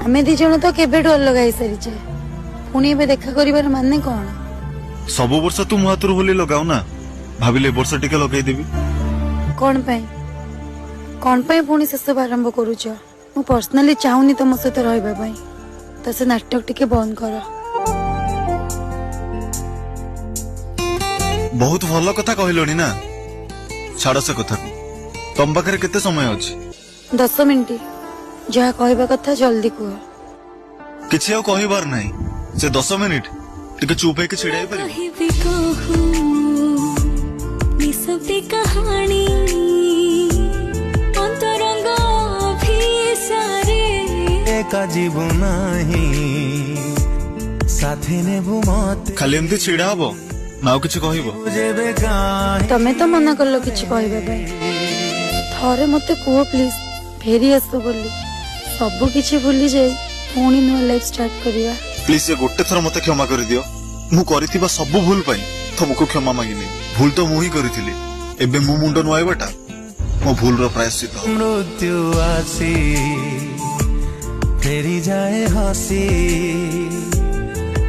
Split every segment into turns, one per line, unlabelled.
आमे दी जण तो केबेठू अलग आई सारी पुणी एबे देखा करिबार माने कौन
सब वर्ष तू मो हाथ होली लगाऊ ना भाविले वर्ष टिके लगे देबी
कौन पे पुणी से सब आरंभ करूछ मु पर्सनली चाहूनी तुम सहित रहबा पई त से नाटक टिके बंद कर
बहुत भल कथा कहलोनी ना छाड़ से कथा तम पाखरे केते समय अछि
10 मिनिट जहा कहबा कथा जल्दी कह
किछि ଆଉ କହିବାର ନାହିଁ से 10 मिनिट टिके चुप है के छिड़ाई पर
निसब्दी कहानी अंतरंग भी सारे एका जीवन नाही साथी नेबु मत
खाली एमती छिड़ा हबो नाउ किछि कहइबो
तमे तो मना करलो किछि कहबा पई थरे मते को प्लीज फेरी आसो बोली सब किछि भूली जाई पुणी नुआ लाइफ स्टार्ट करिया
प्लीज ये गोटे थर मते क्षमा कर दियो मु करिथिबा सब भूल पई तुमको क्षमा मांगिले भूल तो मु ही करिथिली एबे मु मुंड नुआई बेटा मो भूल रो प्रायश्चित
मृत्यु आसी फेरी जाए हसी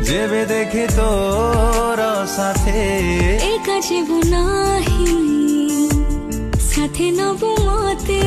जेबे देखे तोर साथे
एक जीवन नाही साथे नबु मते।